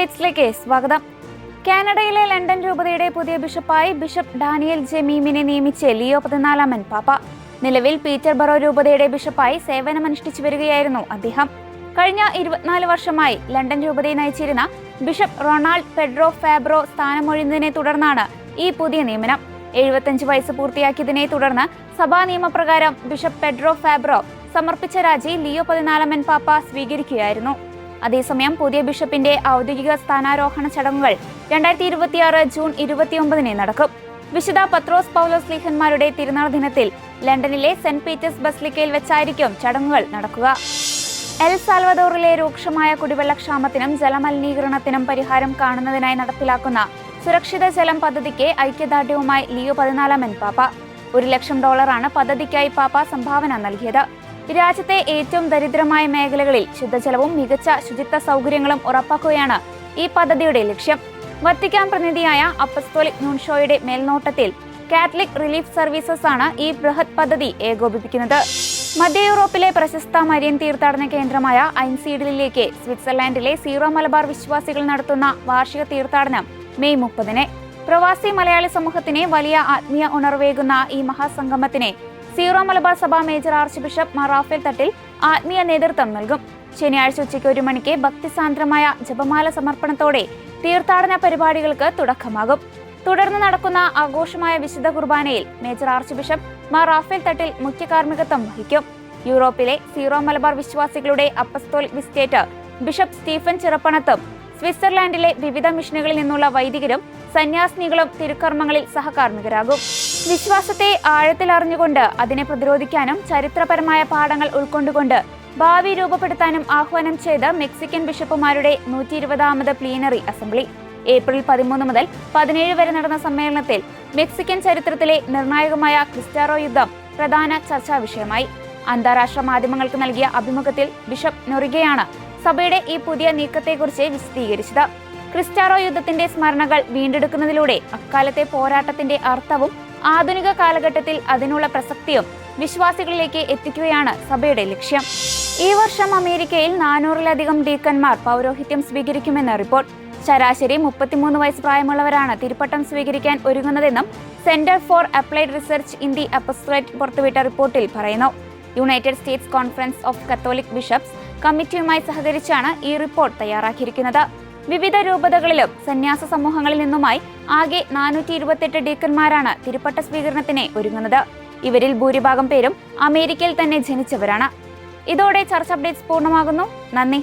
അപ്ഡേറ്റ്സിലേക്ക് സ്വാഗതം. കാനഡയിലെ ലണ്ടൻ രൂപതയുടെ പുതിയ ബിഷപ്പായി ബിഷപ്പ് ഡാനിയൽ ജെ മീമിനെ നിയമിച്ച് ലിയോ 14 പാപ്പ. നിലവിൽ പീറ്റർബറോ രൂപതയുടെ ബിഷപ്പായി സേവനമനുഷ്ഠിച്ചു വരികയായിരുന്നു അദ്ദേഹം. കഴിഞ്ഞ 24 വർഷമായി ലണ്ടൻ രൂപതയെ നയിച്ചിരുന്ന ബിഷപ്പ് റൊണാൾഡ് പെഡ്രോ ഫാബ്രോ സ്ഥാനമൊഴിഞ്ഞതിനെ തുടർന്നാണ് ഈ പുതിയ നിയമനം. 75 വയസ്സ് പൂർത്തിയാക്കിയതിനെ തുടർന്ന് സഭാ നിയമപ്രകാരം ബിഷപ്പ് പെഡ്രോ ഫാബ്രോ സമർപ്പിച്ച രാജി ലിയോ 14 പാപ്പ സ്വീകരിക്കുകയായിരുന്നു. അതേസമയം പുതിയ ബിഷപ്പിന്റെ ഔദ്യോഗിക സ്ഥാനാരോഹണ ചടങ്ങുകൾ 2026 ജൂൺ 29 നടക്കും. വിശുദ്ധ പത്രോസ് പൗലോസ് ശ്ലീഹന്മാരുടെ തിരുനാൾ ദിനത്തിൽ ലണ്ടനിലെ സെന്റ് പീറ്റേഴ്സ് ബസിലിക്കയിൽ വെച്ചായിരിക്കും ചടങ്ങുകൾ നടക്കുക. എൽ സാൽവദോറിലെ രൂക്ഷമായ കുടിവെള്ളക്ഷാമത്തിനും ജലമലിനീകരണത്തിനും പരിഹാരം കാണുന്നതിനായി നടപ്പിലാക്കുന്ന സുരക്ഷിത ജലം പദ്ധതിക്ക് ഐക്യദാർഢ്യവുമായി ലിയോ 14 പാപ്പ. $100,000 പദ്ധതിക്കായി പാപ്പ സംഭാവന നൽകിയത്. രാജ്യത്തെ ഏറ്റവും ദരിദ്രമായ മേഖലകളിൽ ശുദ്ധജലവും മികച്ച ശുചിത്വ സൗകര്യങ്ങളും ഉറപ്പാക്കുകയാണ് ഈ പദ്ധതിയുടെ ലക്ഷ്യം. വത്തിക്കാൻ പ്രതിനിധിയായ അപ്പസ്തോലിക് നൂൻഷോയുടെ മേൽനോട്ടത്തിൽ കാത്തലിക് റിലീഫ് സർവീസസ് ആണ് ഈ ബൃഹത് പദ്ധതി ഏകോപിപ്പിക്കുന്നത്. മധ്യ യൂറോപ്പിലെ പ്രശസ്ത മരിയൻ തീർത്ഥാടന കേന്ദ്രമായ ഐൻസീഡിലേക്ക് സ്വിറ്റ്സർലാൻഡിലെ സീറോ മലബാർ വിശ്വാസികൾ നടത്തുന്ന വാർഷിക തീർത്ഥാടനം മെയ് 30. പ്രവാസി മലയാളി സമൂഹത്തിന് വലിയ ആത്മീയ ഉണർവേകുന്ന ഈ മഹാസംഗമത്തിന് സീറോ മലബാർ സഭ major archbishop Mar Raphael Thattil ആത്മീയ നേതൃത്വം നൽകും. ശനിയാഴ്ച ഉച്ചയ്ക്ക് 1 മണിക്ക് ഭക്തിസാന്ദ്രമായ ജപമാല സമർപ്പണത്തോടെ തീർത്ഥാടന പരിപാടികൾക്ക് തുടക്കമാകും. തുടർന്ന് നടക്കുന്ന ആഘോഷമായ വിശുദ്ധ കുർബാനയിൽ major archbishop Mar Raphael Thattil മുഖ്യ കാർമ്മികത്വം വഹിക്കും. യൂറോപ്പിലെ സീറോ മലബാർ വിശ്വാസികളുടെ അപ്പസ്തോലിക് വിസ്റ്റേറ്റ് ബിഷപ്പ് സ്റ്റീഫൻ ചിറപ്പണത്തും സ്വിറ്റ്സർലാൻഡിലെ വിവിധ മിഷനുകളിൽ നിന്നുള്ള വൈദികരും സന്യാസിനികളും തിരുക്കർമ്മങ്ങളിൽ സഹകാർമ്മികരാകും. വിശ്വാസത്തെ ആഴത്തിൽ അറിഞ്ഞുകൊണ്ട് അതിനെ പ്രതിരോധിക്കാനും ചരിത്രപരമായ പാഠങ്ങൾ ഉൾക്കൊണ്ടുകൊണ്ട് ഭാവി രൂപപ്പെടുത്താനും ആഹ്വാനം ചെയ്ത് മെക്സിക്കൻ ബിഷപ്പുമാരുടെ 120ാമത് പ്ലീനറി അസംബ്ലി ഏപ്രിൽ 13 മുതൽ 17 വരെ നടന്ന സമ്മേളനത്തിൽ മെക്സിക്കൻ ചരിത്രത്തിലെ നിർണായകമായ ക്രിസ്റ്റാറോ യുദ്ധം പ്രധാന ചർച്ചാ വിഷയമായി. അന്താരാഷ്ട്ര മാധ്യമങ്ങൾക്ക് നൽകിയ അഭിമുഖത്തിൽ ബിഷപ്പ് നൊറിഗയാണ് സഭയുടെ ഈ പുതിയ നീക്കത്തെക്കുറിച്ച് വിശദീകരിച്ചത്. ക്രിസ്റ്റാറോ യുദ്ധത്തിന്റെ സ്മരണകൾ വീണ്ടെടുക്കുന്നതിലൂടെ അക്കാലത്തെ പോരാട്ടത്തിന്റെ അർത്ഥവും ആധുനിക കാലഘട്ടത്തിൽ അതിനുള്ള പ്രസക്തിയും വിശ്വാസികളിലേക്ക് എത്തിക്കുകയാണ് സഭയുടെ ലക്ഷ്യം. ഈ വർഷം അമേരിക്കയിൽ 400-ലധികം ഡീക്കന്മാർ പൗരോഹിത്യം സ്വീകരിക്കുമെന്ന് റിപ്പോർട്ട്. ശരാശരി 33 വയസ്സ് പ്രായമുള്ളവരാണ് തിരുപ്പട്ടം സ്വീകരിക്കാൻ ഒരുങ്ങുന്നതെന്നും Center for Applied Research in the Apostolate പുറത്തുവിട്ട റിപ്പോർട്ടിൽ പറയുന്നു. United States Conference of Catholic Bishops കമ്മിറ്റിയുമായി സഹകരിച്ചാണ് ഈ റിപ്പോർട്ട് തയ്യാറാക്കിയിരിക്കുന്നത്. വിവിധ രൂപതകളിലും സന്യാസ സമൂഹങ്ങളിൽ നിന്നുമായി ആകെ 428 ഡീക്കന്മാരാണ് തിരുപ്പട്ട സ്വീകരണത്തിന് ഒരുങ്ങുന്നത്. ഇവരിൽ ഭൂരിഭാഗം പേരും അമേരിക്കയിൽ തന്നെ ജനിച്ചവരാണ്. ഇതോടെ ചർച്ച് അപ്ഡേറ്റ്സ് പൂർണ്ണമാകുന്നു. നന്ദി.